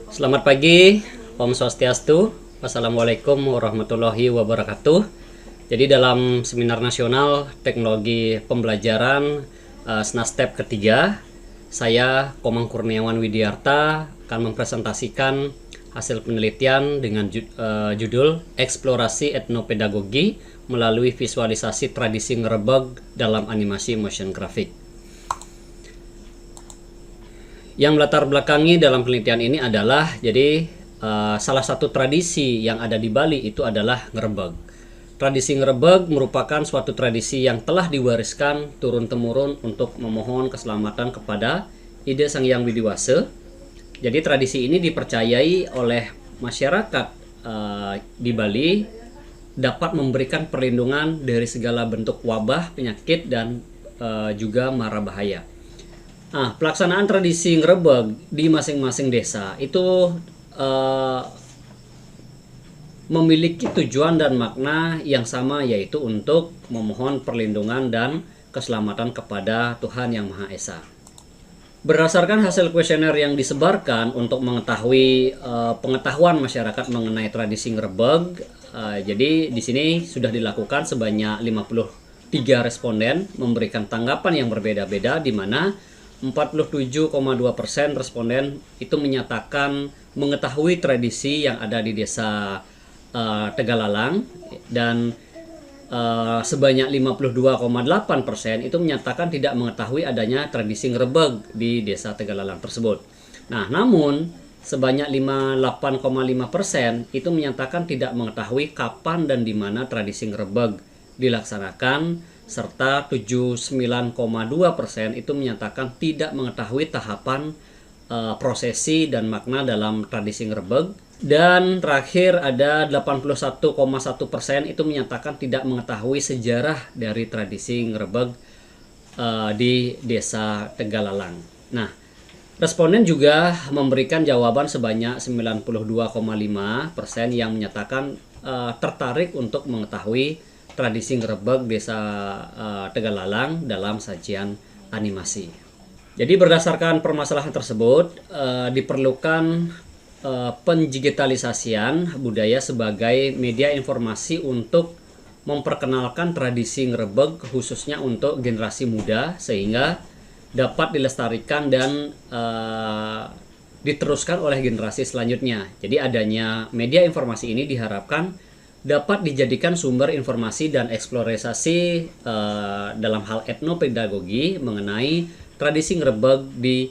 Selamat pagi, Om Swastiastu, Wassalamualaikum warahmatullahi wabarakatuh. Jadi dalam seminar nasional teknologi pembelajaran SNASTEP ketiga, saya Komang Kurniawan Widiarta akan mempresentasikan hasil penelitian dengan judul Eksplorasi Etnopedagogi melalui visualisasi tradisi Ngrebeg dalam animasi motion graphic. Yang melatar belakangi dalam penelitian ini adalah salah satu tradisi yang ada di Bali itu adalah Ngrebeg. Tradisi Ngrebeg merupakan suatu tradisi yang telah diwariskan turun-temurun untuk memohon keselamatan kepada Ide Sang Hyang Widiwase. Jadi tradisi ini dipercayai oleh masyarakat di Bali dapat memberikan perlindungan dari segala bentuk wabah, penyakit, dan juga mara bahaya. Nah, pelaksanaan tradisi Ngrebeg di masing-masing desa itu memiliki tujuan dan makna yang sama, yaitu untuk memohon perlindungan dan keselamatan kepada Tuhan Yang Maha Esa. Berdasarkan hasil kuesioner yang disebarkan untuk mengetahui pengetahuan masyarakat mengenai tradisi Ngrebeg, jadi di sini sudah dilakukan sebanyak 53 responden memberikan tanggapan yang berbeda-beda, di mana 47,2% responden itu menyatakan mengetahui tradisi yang ada di desa Tegalalang, dan sebanyak 52,8% itu menyatakan tidak mengetahui adanya tradisi Ngrebeg di desa Tegalalang tersebut. Nah, namun sebanyak 58,5% itu menyatakan tidak mengetahui kapan dan di mana tradisi Ngrebeg dilaksanakan, serta 79,2% itu menyatakan tidak mengetahui tahapan prosesi dan makna dalam tradisi Ngrebeg. Dan terakhir ada 81,1% itu menyatakan tidak mengetahui sejarah dari tradisi Ngrebeg di desa Tegalalang. Nah, responden juga memberikan jawaban sebanyak 92,5% yang menyatakan tertarik untuk mengetahui tradisi Ngrebeg desa Tegalalang dalam sajian animasi. Jadi berdasarkan permasalahan tersebut diperlukan pendigitalisasian budaya sebagai media informasi untuk memperkenalkan tradisi Ngrebeg khususnya untuk generasi muda, sehingga dapat dilestarikan dan diteruskan oleh generasi selanjutnya. Jadi adanya media informasi ini diharapkan dapat dijadikan sumber informasi dan eksplorasi dalam hal etnopedagogi mengenai tradisi Ngrebeg di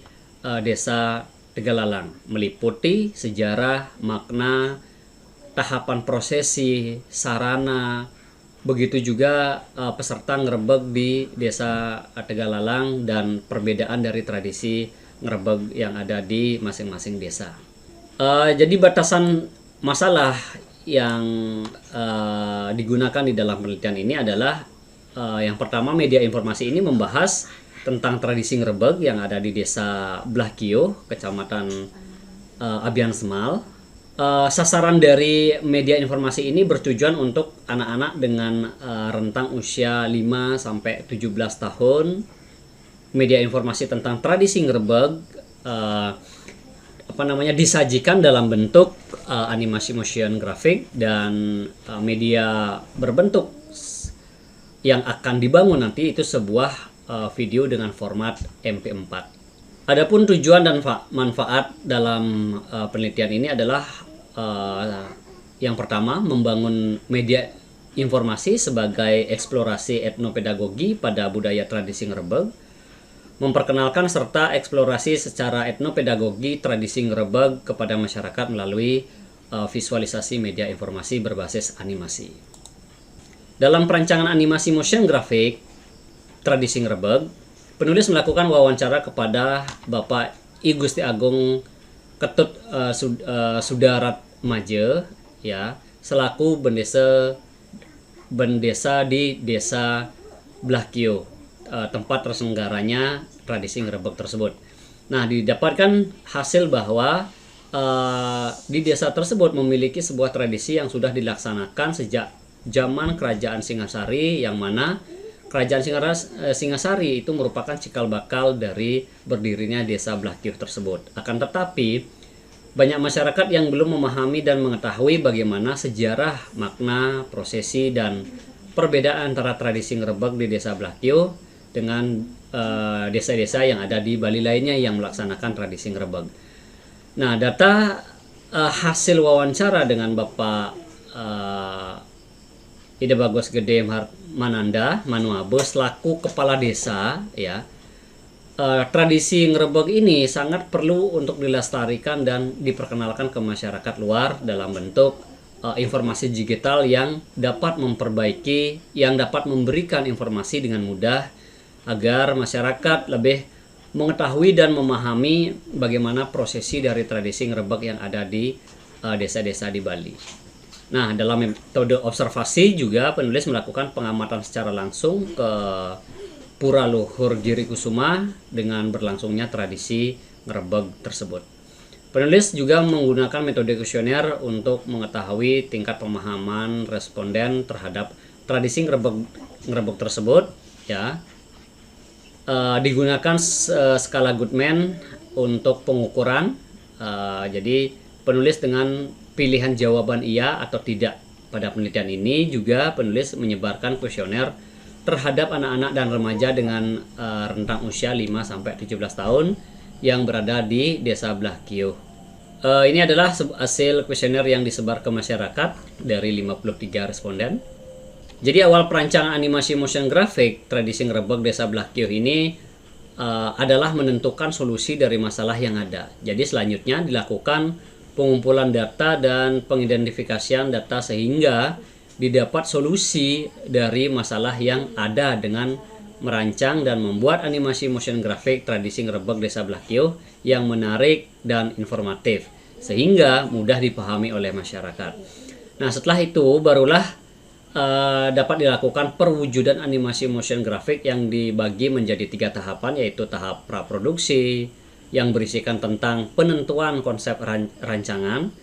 desa Tegalalang, meliputi sejarah, makna, tahapan prosesi, sarana, begitu juga peserta Ngrebeg di desa Tegalalang dan perbedaan dari tradisi Ngrebeg yang ada di masing-masing desa. Jadi batasan masalah yang digunakan di dalam penelitian ini adalah yang pertama, media informasi ini membahas tentang tradisi Ngrebeg yang ada di desa Blakio, kecamatan Abian Semal. Sasaran dari media informasi ini bertujuan untuk anak-anak dengan rentang usia 5-17 tahun. Media informasi tentang tradisi Ngrebeg disajikan dalam bentuk animasi motion graphic, dan media berbentuk yang akan dibangun nanti itu sebuah video dengan format MP4. Adapun tujuan dan manfaat dalam penelitian ini adalah yang pertama, membangun media informasi sebagai eksplorasi etnopedagogi pada budaya tradisi Ngrebeg, memperkenalkan serta eksplorasi secara etnopedagogi tradisi Ngrebeg kepada masyarakat melalui visualisasi media informasi berbasis animasi. Dalam perancangan animasi motion graphic tradisi Ngrebeg, penulis melakukan wawancara kepada Bapak I Gusti Agung Ketut Sudarat Maje, ya, selaku bendesa di desa Blakio, tempat terselenggaranya tradisi Ngrebeg tersebut. Nah, didapatkan hasil bahwa di desa tersebut memiliki sebuah tradisi yang sudah dilaksanakan sejak zaman Kerajaan Singasari, yang mana Kerajaan Singasari itu merupakan cikal bakal dari berdirinya desa Blakio tersebut. Akan tetapi banyak masyarakat yang belum memahami dan mengetahui bagaimana sejarah, makna, prosesi, dan perbedaan antara tradisi ngrebeg di Desa Blakio dengan desa-desa yang ada di Bali lainnya yang melaksanakan tradisi ngrebeg. Nah, data hasil wawancara dengan Bapak Ide Bagus Gede Mananda Manuabe selaku kepala desa, ya, tradisi ngrebeg ini sangat perlu untuk dilestarikan dan diperkenalkan ke masyarakat luar dalam bentuk informasi digital yang dapat memperbaiki, yang dapat memberikan informasi dengan mudah agar masyarakat lebih mengetahui dan memahami bagaimana prosesi dari tradisi ngrebeg yang ada di desa-desa di Bali. Nah, dalam metode observasi juga penulis melakukan pengamatan secara langsung ke Pura Luhur Giri Kusuma dengan berlangsungnya tradisi ngrebeg tersebut. Penulis juga menggunakan metode kuesioner untuk mengetahui tingkat pemahaman responden terhadap tradisi ngrebeg tersebut, ya. Digunakan skala Goodman untuk pengukuran. Jadi penulis dengan pilihan jawaban iya atau tidak. Pada penelitian ini juga penulis menyebarkan kuesioner terhadap anak-anak dan remaja dengan rentang usia 5-17 tahun yang berada di Desa Blakio. Ini adalah hasil kuesioner yang disebar ke masyarakat dari 53 responden. Jadi awal perancangan animasi motion graphic tradisi ngrebeg Desa Blakio ini adalah menentukan solusi dari masalah yang ada. Jadi selanjutnya dilakukan pengumpulan data dan pengidentifikasian data sehingga didapat solusi dari masalah yang ada dengan merancang dan membuat animasi motion graphic tradisi ngrebeg Desa Blakio yang menarik dan informatif sehingga mudah dipahami oleh masyarakat. Nah, setelah itu barulah dapat dilakukan perwujudan animasi motion graphic yang dibagi menjadi 3 tahapan, yaitu tahap praproduksi yang berisikan tentang penentuan konsep rancangan,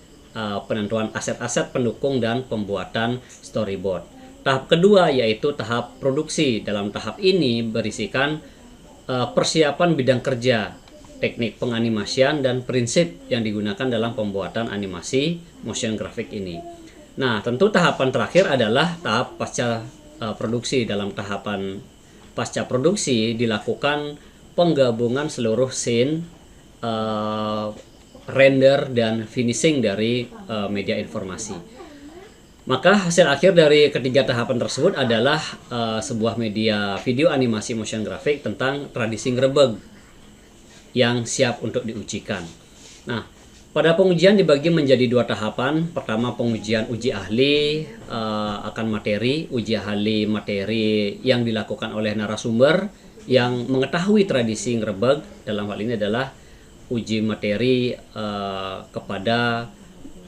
penentuan aset-aset pendukung, dan pembuatan storyboard. Tahap kedua yaitu tahap produksi. Dalam tahap ini berisikan persiapan bidang kerja, teknik penganimasian, dan prinsip yang digunakan dalam pembuatan animasi motion graphic ini. Nah, tentu tahapan terakhir adalah tahap pasca produksi. Dalam tahapan pasca produksi dilakukan penggabungan seluruh scene, render, dan finishing dari media informasi. Maka hasil akhir dari ketiga tahapan tersebut adalah sebuah media video animasi motion graphic tentang tradisi ngrebeg yang siap untuk diujikan. Nah, pada pengujian dibagi menjadi 2 tahapan. Pertama, pengujian uji ahli akan materi. Uji ahli materi yang dilakukan oleh narasumber yang mengetahui tradisi ngrebeg. Dalam hal ini adalah uji materi kepada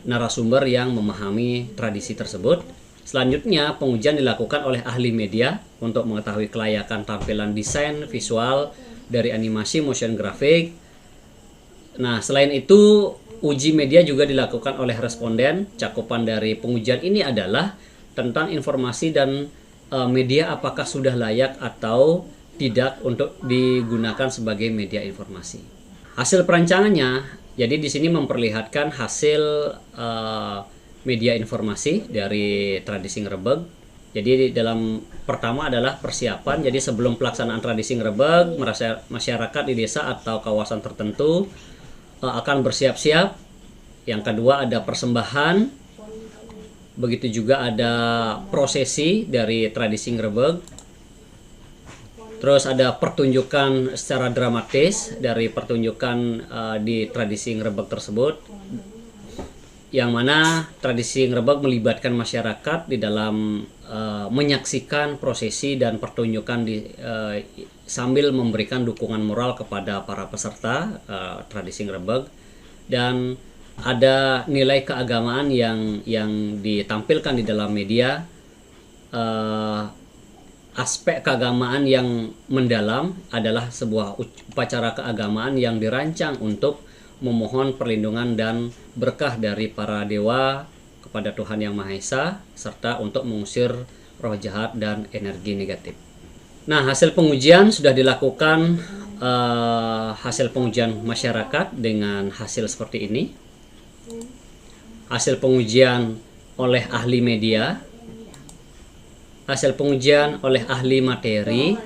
narasumber yang memahami tradisi tersebut. Selanjutnya, pengujian dilakukan oleh ahli media untuk mengetahui kelayakan tampilan desain visual dari animasi motion graphic. Nah, selain itu, uji media juga dilakukan oleh responden. Cakupan dari pengujian ini adalah tentang informasi dan media apakah sudah layak atau tidak untuk digunakan sebagai media informasi. Hasil perancangannya, jadi di sini memperlihatkan hasil media informasi dari tradisi ngrebeg. Jadi dalam pertama adalah persiapan. Jadi sebelum pelaksanaan tradisi ngrebeg, masyarakat di desa atau kawasan tertentu akan bersiap-siap. Yang kedua ada persembahan. Begitu juga ada prosesi dari tradisi ngrebeg. Terus ada pertunjukan secara dramatis dari pertunjukan di tradisi ngrebeg tersebut, yang mana tradisi ngrebeg melibatkan masyarakat di dalam menyaksikan prosesi dan pertunjukan sambil memberikan dukungan moral kepada para peserta tradisi ngrebeg. Dan ada nilai keagamaan yang ditampilkan di dalam media. Aspek keagamaan yang mendalam adalah sebuah upacara keagamaan yang dirancang untuk memohon perlindungan dan berkah dari para dewa kepada Tuhan Yang Maha Esa, serta untuk mengusir roh jahat dan energi negatif. Nah, hasil pengujian sudah dilakukan, hasil pengujian masyarakat dengan hasil seperti ini. hasil pengujian oleh ahli media, hasil pengujian oleh ahli materi.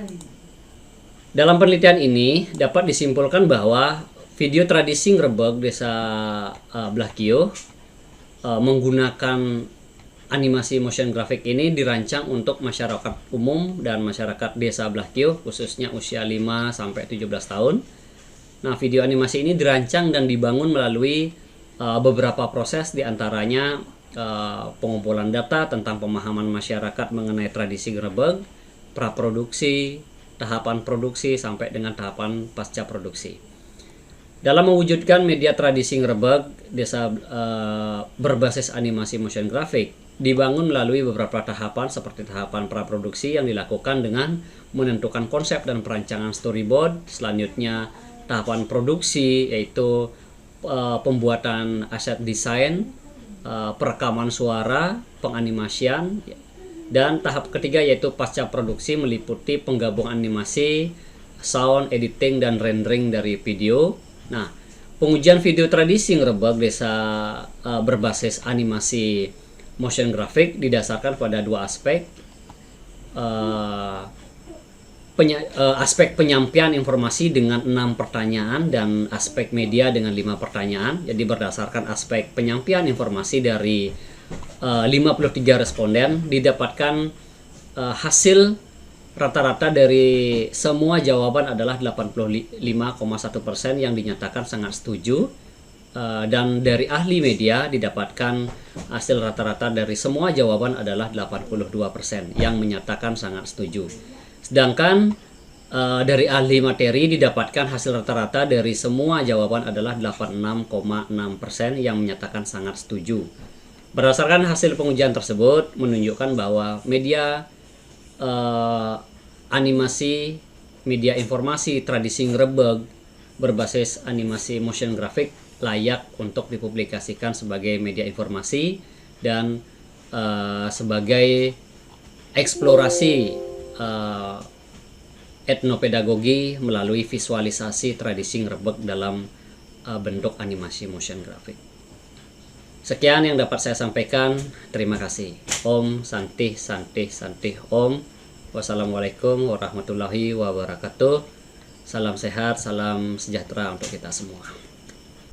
Dalam penelitian ini dapat disimpulkan bahwa video tradisi Ngrebeg Desa Blakio menggunakan animasi motion graphic ini dirancang untuk masyarakat umum dan masyarakat Desa Blakio, khususnya usia 5 sampai 17 tahun. Nah, video animasi ini dirancang dan dibangun melalui beberapa proses, diantaranya pengumpulan data tentang pemahaman masyarakat mengenai tradisi Ngrebeg, praproduksi, tahapan produksi sampai dengan tahapan pasca produksi. Dalam mewujudkan media tradisi Ngrebeg Desa berbasis animasi motion graphic dibangun melalui beberapa tahapan, seperti tahapan praproduksi yang dilakukan dengan menentukan konsep dan perancangan storyboard. Selanjutnya tahapan produksi, yaitu pembuatan aset desain, perekaman suara, penganimasian. Dan tahap ketiga yaitu pasca produksi, meliputi penggabungan animasi, sound, editing, dan rendering dari video. Nah, pengujian video tradisi Ngrebeg Desa berbasis animasi motion graphic didasarkan pada dua aspek. Aspek penyampaian informasi dengan 6 pertanyaan dan aspek media dengan 5 pertanyaan. Jadi berdasarkan aspek penyampaian informasi dari 53 responden didapatkan hasil rata-rata dari semua jawaban adalah 85,1% yang dinyatakan sangat setuju, dan dari ahli media didapatkan hasil rata-rata dari semua jawaban adalah 82% yang menyatakan sangat setuju. Sedangkan dari ahli materi didapatkan hasil rata-rata dari semua jawaban adalah 86,6% yang menyatakan sangat setuju. Berdasarkan hasil pengujian tersebut menunjukkan bahwa media animasi, media informasi tradisi Ngrebeg berbasis animasi motion graphic layak untuk dipublikasikan sebagai media informasi dan sebagai eksplorasi etnopedagogi melalui visualisasi tradisi Ngrebeg dalam bentuk animasi motion graphic. Sekian yang dapat saya sampaikan. Terima kasih. Om Santi Santi Santi Om. Wassalamualaikum warahmatullahi wabarakatuh. Salam sehat, salam sejahtera untuk kita semua.